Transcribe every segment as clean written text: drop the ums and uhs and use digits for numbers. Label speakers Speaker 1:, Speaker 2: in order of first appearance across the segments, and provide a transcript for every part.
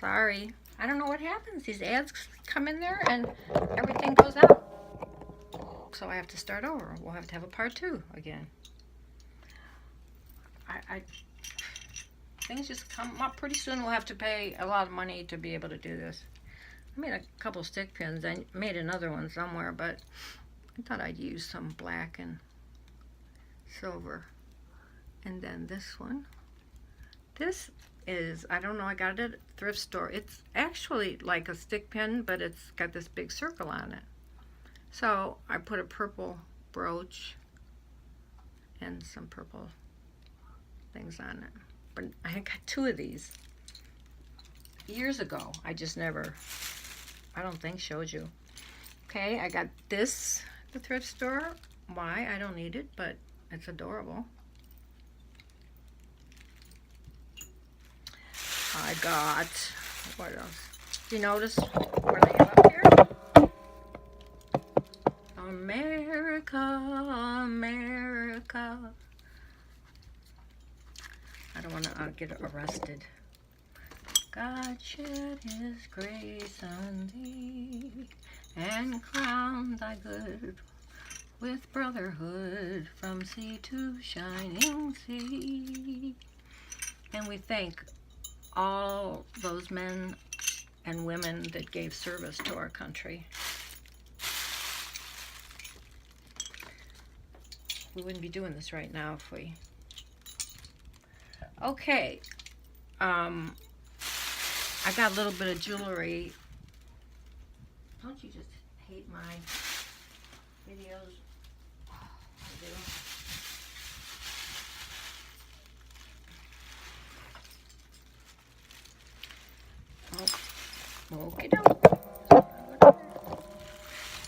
Speaker 1: Sorry. I don't know what happens. These ads come in there and everything goes out. So I have to start over. We'll have to have a part 2 again. I things just come up pretty soon. We'll have to pay a lot of money to be able to do this. I made a couple stick pins. I made another one somewhere, but I thought I'd use some black and silver. And then this one. This is, I don't know, I got it at a thrift store. It's actually like a stick pin, but it's got this big circle on it. So I put a purple brooch and some purple things on it. But I got 2 of these years ago. I just never, I don't think, showed you. Okay, I got this at the thrift store. Why? I don't need it, but it's adorable. I got, what else? Do you notice what I have up here? America, America. I don't want to get arrested. God shed his grace on thee and crown thy good with brotherhood from sea to shining sea. And we thank all those men and women that gave service to our country. We wouldn't be doing this right now if we... Okay. I got a little bit of jewelry. Don't you just hate my videos? I do. Oh, okay,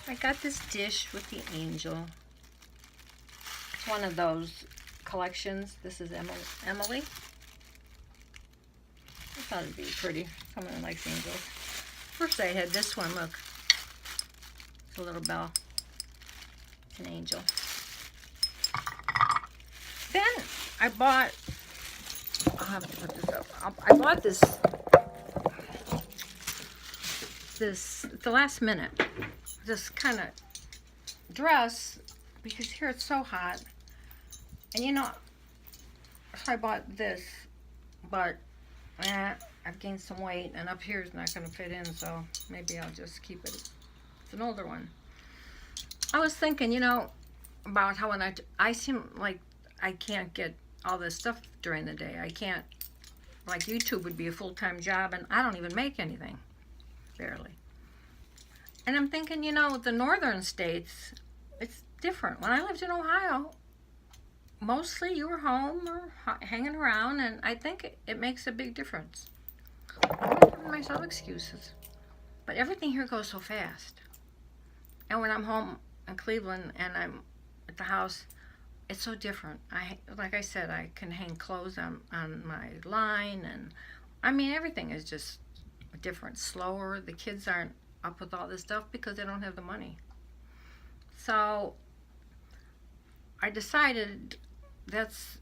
Speaker 1: I got this dish with the angel. It's one of those collections. This is Emily. I thought it'd be pretty. Someone likes angels. First I had this one, look. It's a little bell. It's an angel. Then I bought, I'll have to put this up. I bought this at the last minute. This kind of dress, because here it's so hot. And you know, so I bought this, but I've gained some weight, and up here is not going to fit in, so maybe I'll just keep it. It's an older one. I was thinking, you know, about how when I seem like I can't get all this stuff during the day. I can't, like YouTube would be a full-time job, and I don't even make anything, barely. And I'm thinking, you know, the northern states, it's different. When I lived in Ohio, mostly you were home or hanging around, and I think it makes a big difference. I'm not giving myself excuses, but everything here goes so fast. And when I'm home in Cleveland and I'm at the house, it's so different. Like I said, I can hang clothes on my line, and I mean, everything is just different, slower. The kids aren't up with all this stuff because they don't have the money. So I decided that's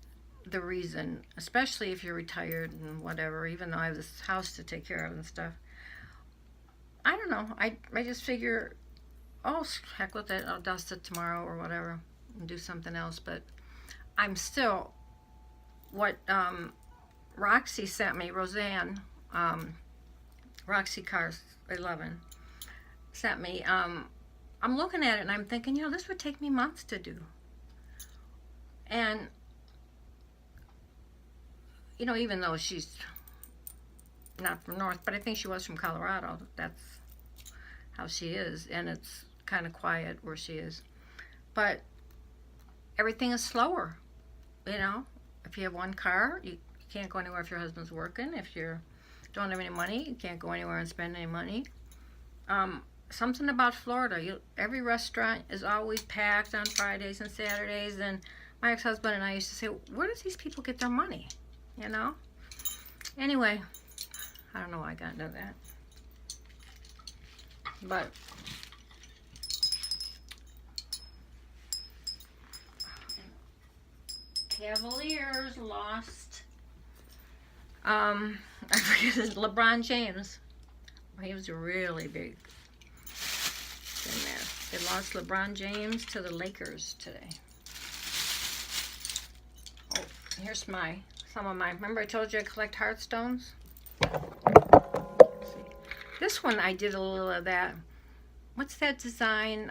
Speaker 1: the reason, especially if you're retired and whatever, even though I have this house to take care of and stuff. I don't know. I just figure, oh, heck with it. I'll dust it tomorrow or whatever and do something else. But I'm still, what Roxy sent me, Roseanne, Roxy Cars 11, sent me, I'm looking at it and I'm thinking, you know, this would take me months to do. And, you know, even though she's not from North, but I think she was from Colorado. That's how she is. And it's kind of quiet where she is. But everything is slower, you know. If you have one car, you can't go anywhere if your husband's working. If you don't have any money, you can't go anywhere and spend any money. Something about Florida, every restaurant is always packed on Fridays and Saturdays, and my ex-husband and I used to say, where does these people get their money, you know? Anyway, I don't know why I got into that. But Cavaliers lost I forget his, LeBron James. He was really big in there. They lost LeBron James to the Lakers today. Oh, here's some of my. Remember I told you I collect Hearthstones? Let's see. This one I did a little of that. What's that design?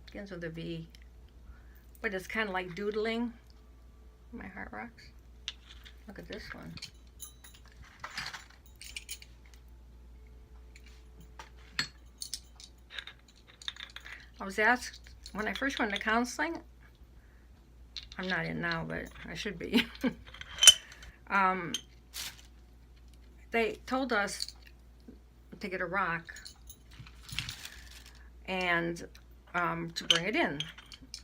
Speaker 1: Begins with a V, but it's kind of like doodling. My heart rocks. Look at this one. I was asked when I first went to counseling. I'm not in now, but I should be. They told us to get a rock and to bring it in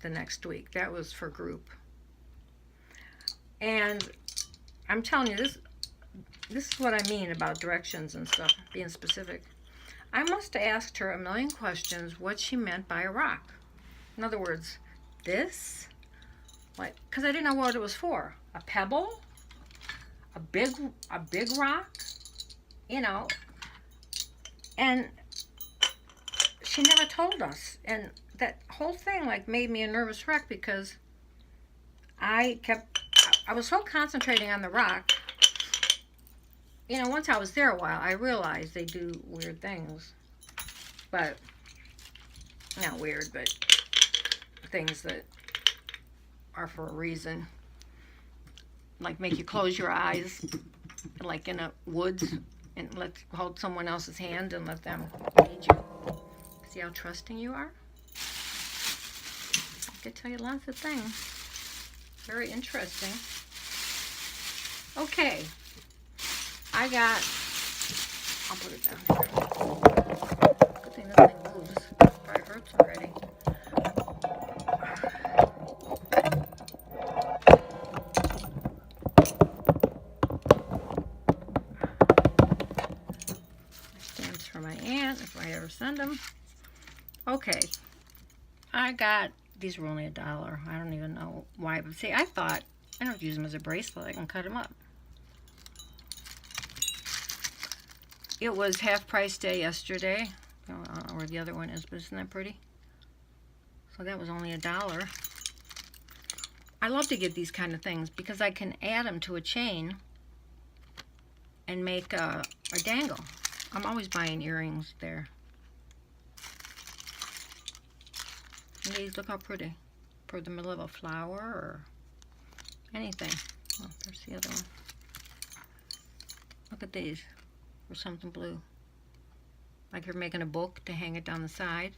Speaker 1: the next week. That was for group. And I'm telling you, this is what I mean about directions and stuff, being specific. I must have asked her a million questions what she meant by a rock. In other words, this, like, because I didn't know what it was for. A pebble, a big rock, you know. And she never told us, and that whole thing like made me a nervous wreck because I was so concentrating on the rock. You know, once I was there a while, I realized they do weird things. But, not weird, but things that are for a reason. Like make you close your eyes, like in a woods, and hold someone else's hand and let them lead you. See how trusting you are? I could tell you lots of things. Very interesting. Okay. I'll put it down here. Good thing this thing moves. It probably hurts already. Stamps for my aunt if I ever send them. Okay. I got, these were only $1. I don't even know why, but see, I thought, I don't use them as a bracelet. I can cut them up. It was half price day yesterday. I don't know where the other one is, but isn't that pretty? So that was only $1. I love to get these kind of things because I can add them to a chain and make a dangle. I'm always buying earrings there. And these, look how pretty. For the middle of a flower or anything. Oh, there's the other one. Look at these. Or something blue. Like you're making a book to hang it down the side.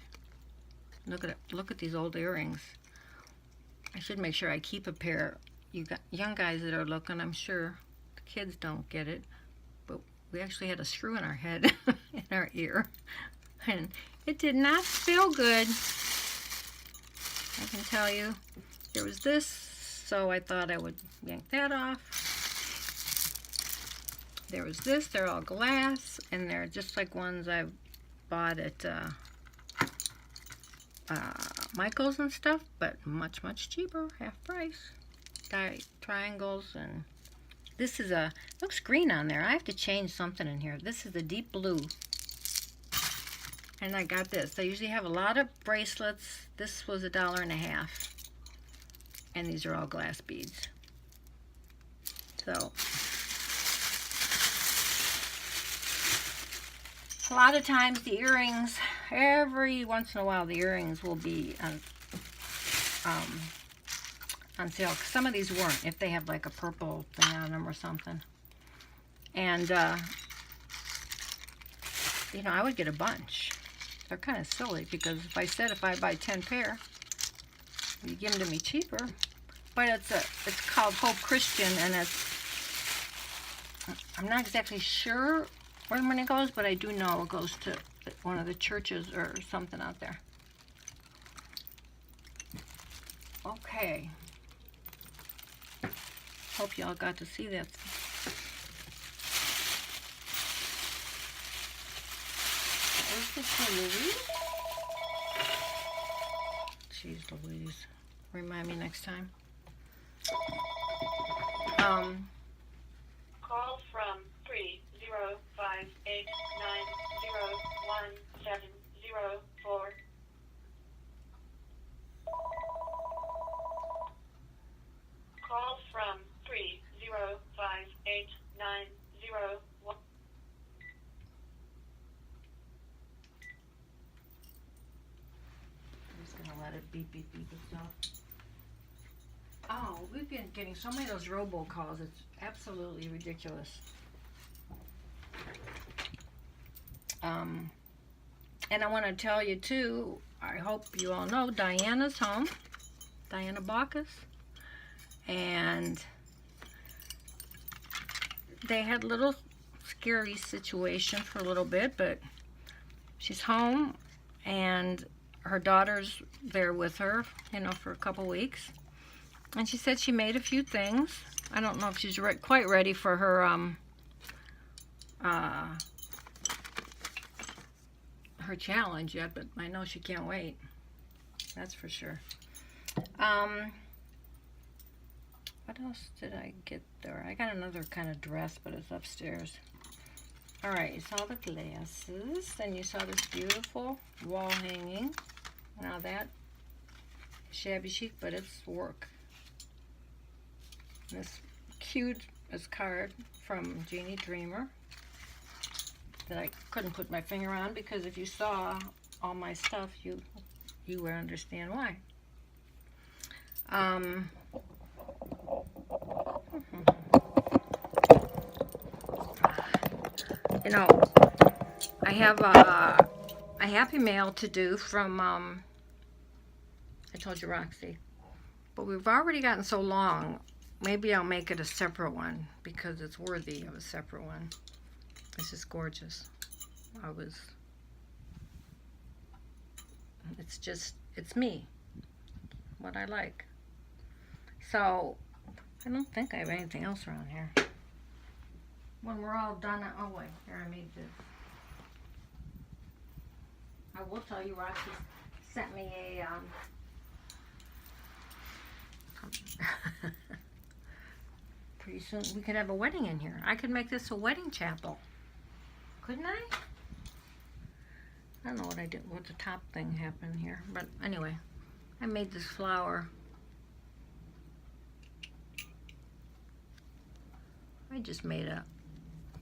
Speaker 1: Look at it. Look at these old earrings. I should make sure I keep a pair. You got young guys that are looking, I'm sure. The kids don't get it. But we actually had a screw in our head, in our ear. And it did not feel good. I can tell you. There was this, so I thought I would yank that off. There was this, they're all glass, and they're just like ones I bought at Michael's and stuff, but much, much cheaper, half price. Triangles, and this is looks green on there. I have to change something in here. This is a deep blue. And I got this. They usually have a lot of bracelets. This was $1.50. And these are all glass beads. So a lot of times the earrings, every once in a while the earrings will be on sale. Some of these weren't, if they have like a purple thing on them or something. And, you know, I would get a bunch. They're kind of silly because if I buy 10 pair, you give them to me cheaper. But it's called Hope Christian, and I'm not exactly sure where the money goes, but I do know it goes to one of the churches or something out there. Okay. Hope y'all got to see that. Where's this for Louise? Jeez Louise. Remind me next time. beep, beep, beep and stuff. Oh, we've been getting so many of those robocalls. It's absolutely ridiculous. And I want to tell you too, I hope you all know Diana's home, Diana Bacchus, and they had a little scary situation for a little bit, but she's home and her daughter's there with her, you know, for a couple weeks. And she said she made a few things. I don't know if she's quite ready for her her challenge yet, but I know she can't wait. That's for sure. What else did I get there? I got another kind of dress, but it's upstairs. All right, you saw the glasses, and you saw this beautiful wall hanging. Now that shabby chic, but it's work. This cute card from Jeannie Dreamer that I couldn't put my finger on, because if you saw all my stuff, you would understand why. You know, I have a Happy Mail to do from, I told you, Roxy. But we've already gotten so long, maybe I'll make it a separate one, because it's worthy of a separate one. This is gorgeous. It's me, what I like. So, I don't think I have anything else around here. When we're all done, oh wait, here I made this. I will tell you, Roxy sent me a, pretty soon we could have a wedding in here. I could make this a wedding chapel. Couldn't I? I don't know what I did, what the top thing happened here. But anyway, I made this flower. I just made a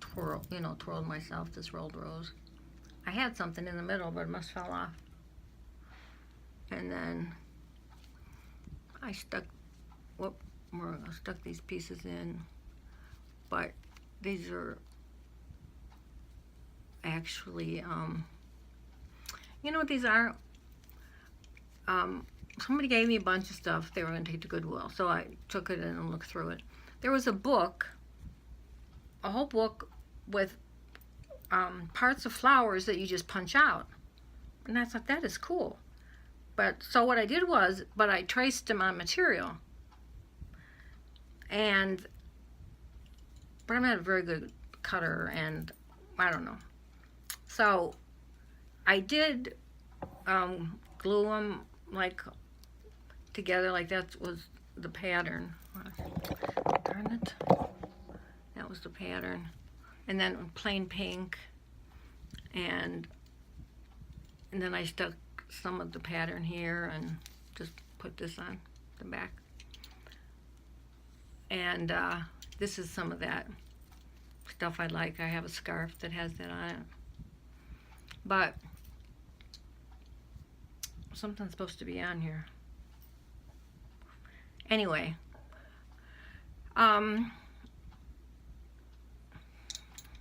Speaker 1: twirl, you know, twirled myself, this rolled rose. I had something in the middle, but it must fell off. And then I stuck these pieces in, but these are actually, you know what these are? Somebody gave me a bunch of stuff they were going to take to Goodwill, so I took it in and looked through it. There was a book, a whole book with parts of flowers that you just punch out, and I thought that is cool. But so what I did was, I traced them on material, but I'm not a very good cutter, and I don't know. So I did glue them like together, like that was the pattern. Darn it. That was the pattern. And then plain pink, and then I stuck some of the pattern here and just put this on the back. And this is some of that stuff I like. I have a scarf that has that on it. But something's supposed to be on here. Anyway, I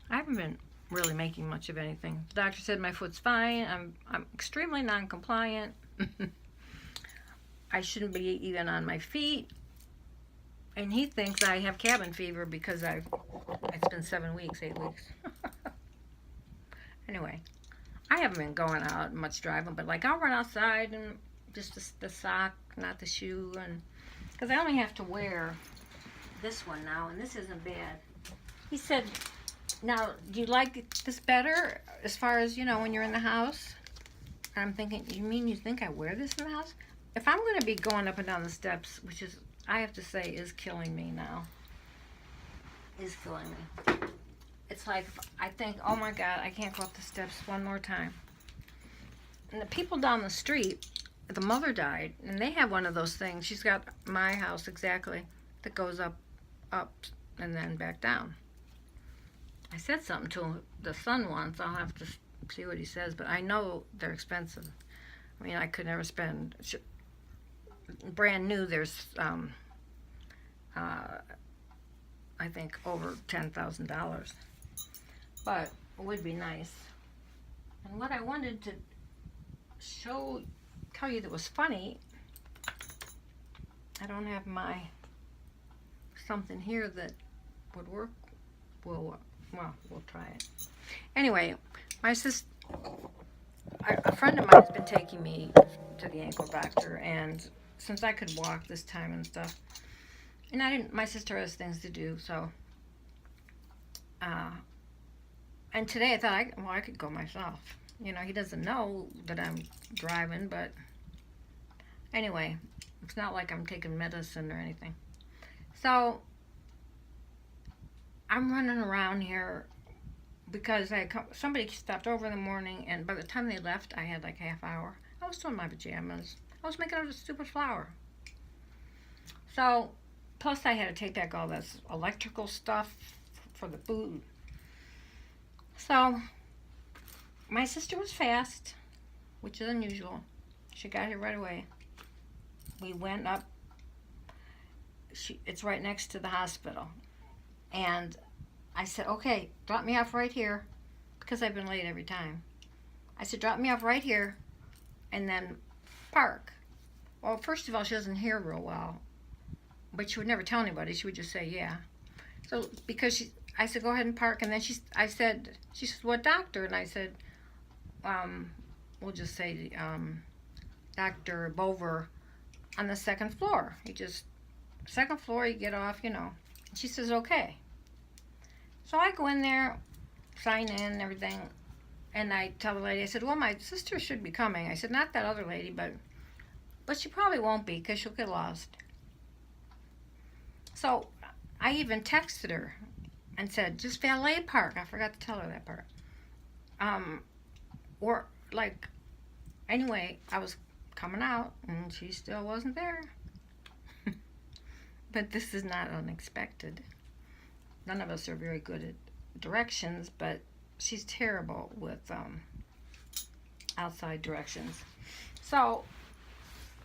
Speaker 1: haven't been really making much of anything. The doctor said my foot's fine. I'm extremely non-compliant. I shouldn't be even on my feet. And he thinks I have cabin fever because it's been 7 weeks, 8 weeks. Anyway, I haven't been going out much driving, but like I'll run outside and just the sock, not the shoe, and because I only have to wear this one now, and this isn't bad. He said, now, do you like this better as far as, you know, when you're in the house? And I'm thinking, you think I wear this in the house? If I'm going to be going up and down the steps, which is, I have to say, is killing me now. Is killing me. It's like, I think, oh my God, I can't go up the steps one more time. And the people down the street, the mother died, and they have one of those things. She's got my house exactly, that goes up, and then back down. I said something to the son once. I'll have to see what he says, but I know they're expensive. I mean, I could never spend brand new, there's, uh, I think, over $10,000. But it would be nice. And what I wanted to tell you that was funny, I don't have my something here that would work. Well, we'll try it. Anyway, my sister, a friend of mine has been taking me to the ankle doctor, and since I could walk this time and stuff, and my sister has things to do, so, and today I thought, I could go myself. You know, he doesn't know that I'm driving, but anyway, it's not like I'm taking medicine or anything. So, I'm running around here because somebody stopped over in the morning, and by the time they left, I had like half hour. I was still in my pajamas. I was making out a stupid flower. So, plus I had to take back all this electrical stuff for the food. So, my sister was fast, which is unusual. She got here right away. We went up. It's right next to the hospital. And I said, okay, drop me off right here, because I've been late every time. I said, drop me off right here, and then park. Well, first of all, she doesn't hear real well, but she would never tell anybody. She would just say, yeah. So, I said, go ahead and park, and then she said, what doctor? And I said, we'll just say, Dr. Bover on the second floor. Second floor, you get off, you know. She says, okay. So I go in there, sign in and everything, and I tell the lady, I said, well, my sister should be coming. I said, not that other lady, but she probably won't be because she'll get lost. So I even texted her and said, just valet park. I forgot to tell her that part. Anyway, I was coming out, and she still wasn't there. But this is not unexpected. None of us are very good at directions, but she's terrible with outside directions. So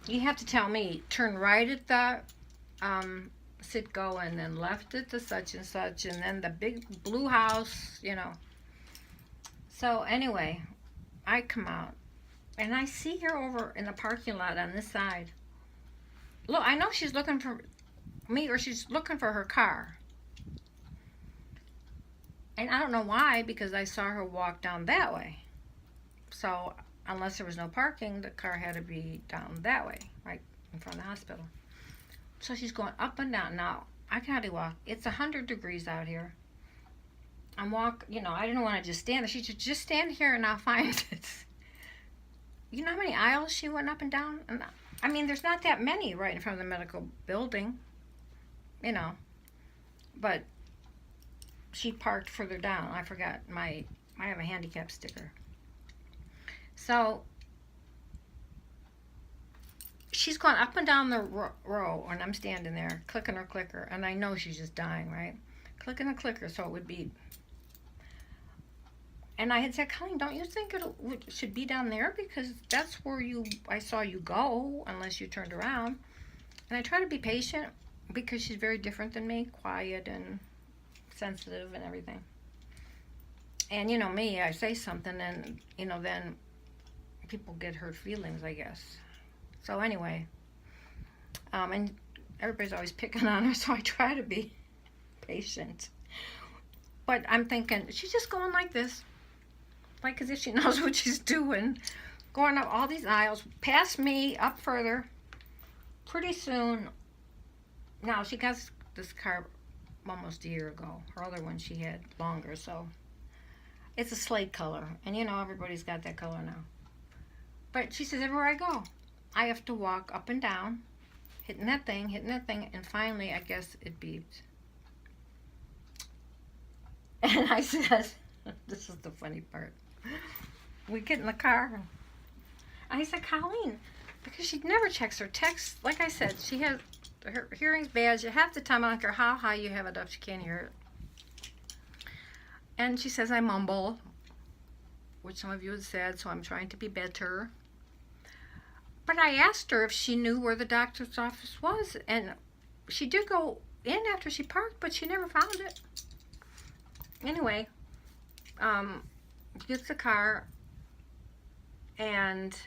Speaker 1: you have to tell me, turn right at the Citgo, and then left at the such and such, and then the big blue house, you know. So anyway, I come out, and I see her over in the parking lot on this side. Look, I know she's looking for me, or she's looking for her car. And I don't know why, because I saw her walk down that way. So, unless there was no parking, the car had to be down that way, right in front of the hospital. So she's going up and down. Now, I can hardly walk. It's 100 degrees out here. I didn't want to just stand there. She said, just stand here and I'll find it. You know how many aisles she went up and down? And I mean, there's not that many right in front of the medical building, you know. But she parked further down. I forgot I have a handicap sticker. So she's going up and down the row, and I'm standing there clicking her clicker, and I know she's just dying, right? Clicking the clicker so it would be. And I had said, Colleen, don't you think it should be down there, because that's where I saw you go, unless you turned around. And I try to be patient, because she's very different than me, quiet and sensitive and everything. And you know me, I say something, and then people get hurt feelings, I guess. So anyway, and everybody's always picking on her, so I try to be patient. But I'm thinking, she's just going like this, like as if she knows what she's doing, going up all these aisles, past me, up further. Pretty soon, now she got this car almost a year ago. Her other one she had longer, so it's a slate color, and everybody's got that color now. But she says, everywhere I go, I have to walk up and down, hitting that thing, and finally, I guess it beeped. And I said, this is the funny part. We get in the car, and I said, Colleen, because she never checks her text. Like I said, she has her hearing's bad. Half the time, I don't care how high you have it up, she can't hear it. And she says I mumble, which some of you had said, so I'm trying to be better. But I asked her if she knew where the doctor's office was, and she did go in after she parked, but she never found it. Anyway, gets the car, and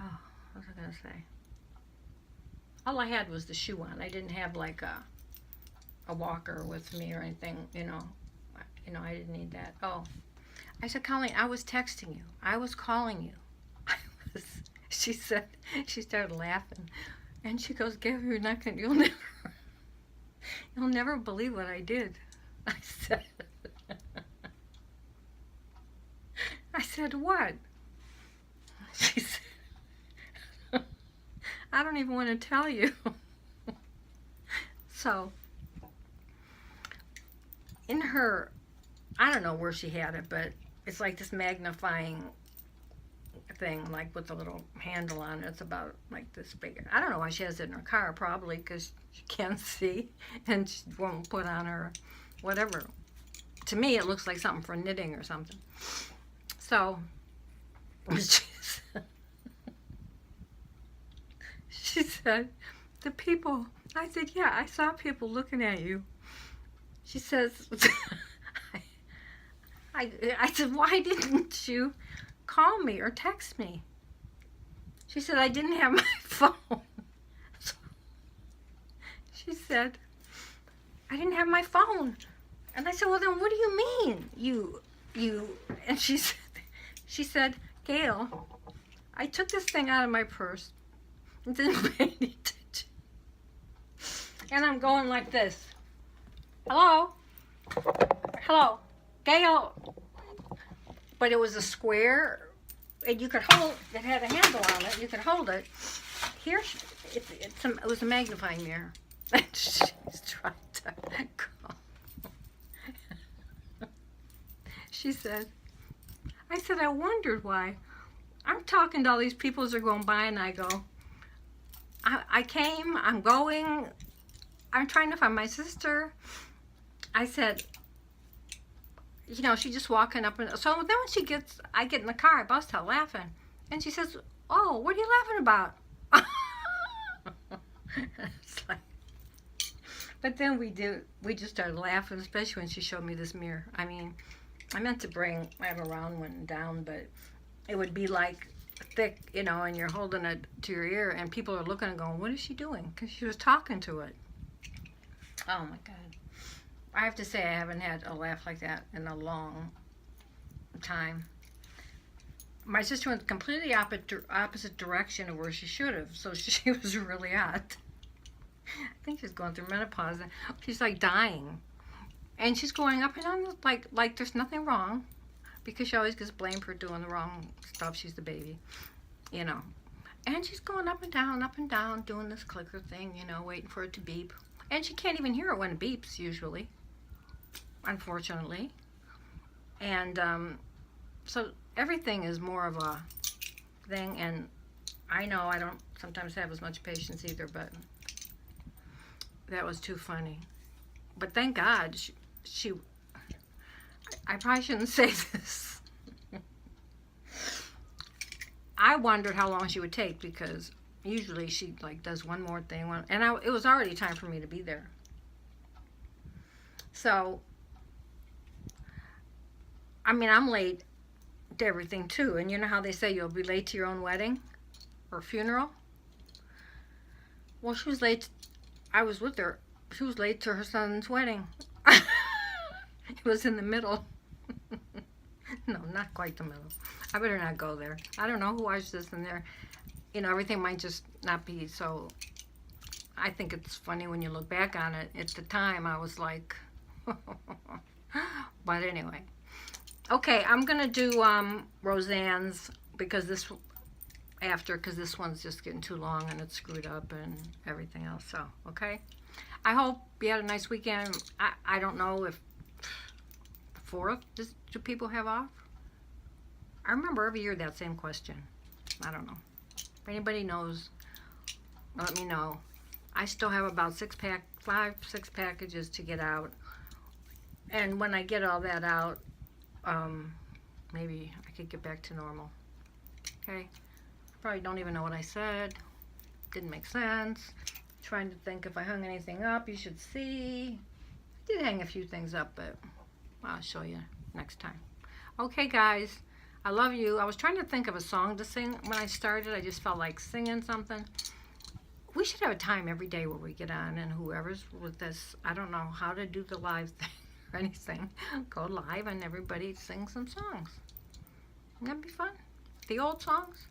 Speaker 1: oh, what was I gonna say? All I had was the shoe on. I didn't have like a walker with me or anything, you know. I didn't need that. Oh, I said, Colleen, I was texting you. I was calling you. She said, she started laughing, and she goes, Gabby, you'll never believe what I did. I said, what? She said, I don't even want to tell you. So, in her, I don't know where she had it, but it's like this magnifying thing, like with a little handle on it. It's about like this big. I don't know why she has it in her car, probably because she can't see and she won't put on her whatever. To me, it looks like something for knitting or something. So, she said, the people, I said, yeah, I saw people looking at you. She says, I said, why didn't you call me or text me? She said, I didn't have my phone. So she said, I didn't have my phone. And I said, well, then what do you mean? You, and she said, Gail, I took this thing out of my purse and didn't pay any attention. And I'm going like this. Hello? Hello? Gail? But it was a square, and you could hold, it had a handle on it, you could hold it. Here, it was a magnifying mirror. And she's trying to call. She said, I said, I wondered why. I'm talking to all these people as they're going by, and I go, I came, I'm going, I'm trying to find my sister. I said, you know, she's just walking up, and so then when I get in the car, I bust out laughing, and she says, oh, what are you laughing about? It's like, but then we just started laughing, especially when she showed me this mirror. I mean, I meant to I have a round one down, but it would be like thick, you know, and you're holding it to your ear, and people are looking and going, what is she doing? Because she was talking to it. Oh my God. I have to say I haven't had a laugh like that in a long time. My sister went completely opposite direction of where she should have, so she was really odd. I think she's going through menopause. She's like dying. And she's going up and down like there's nothing wrong, because she always gets blamed for doing the wrong stuff. She's the baby, you know. And she's going up and down, doing this clicker thing, you know, waiting for it to beep. And she can't even hear it when it beeps, usually, unfortunately. And so everything is more of a thing. And I know I don't sometimes have as much patience either, but that was too funny. But thank God I probably shouldn't say this. I wondered how long she would take, because usually she like does one more thing, and it was already time for me to be there. So, I mean, I'm late to everything too, and you know how they say you'll be late to your own wedding or funeral? Well, she was late. I was with her. She was late to her son's wedding. It was in the middle. No, not quite the middle. I better not go there. I don't know who watched this in there. You know, everything might just not be so. I think it's funny when you look back on it. At the time, I was like, but anyway. Okay, I'm gonna do Roseanne's because this one's just getting too long and it's screwed up and everything else. So, okay. I hope you had a nice weekend. I don't know if 4th, do people have off? I remember every year that same question. I don't know. If anybody knows, let me know. I still have about 5, 6 packages to get out. And when I get all that out, maybe I could get back to normal. Okay, probably don't even know what I said. Didn't make sense. Trying to think if I hung anything up. You should see. I did hang a few things up, but I'll show you next time. Okay, guys, I love you. I was trying to think of a song to sing when I started. I just felt like singing something. We should have a time every day where we get on, and whoever's with this, I don't know how to do the live thing or anything, go live and everybody sing some songs. That'd be fun. The old songs.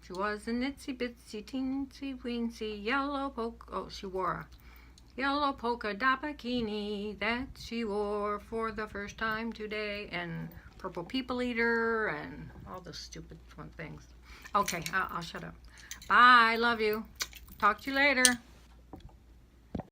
Speaker 1: She was an itsy bitsy teensy weensy yellow she wore a yellow polka dot bikini that she wore for the first time today, and purple people eater and all the stupid fun things. Okay, I'll shut up. Bye, love you. Talk to you later.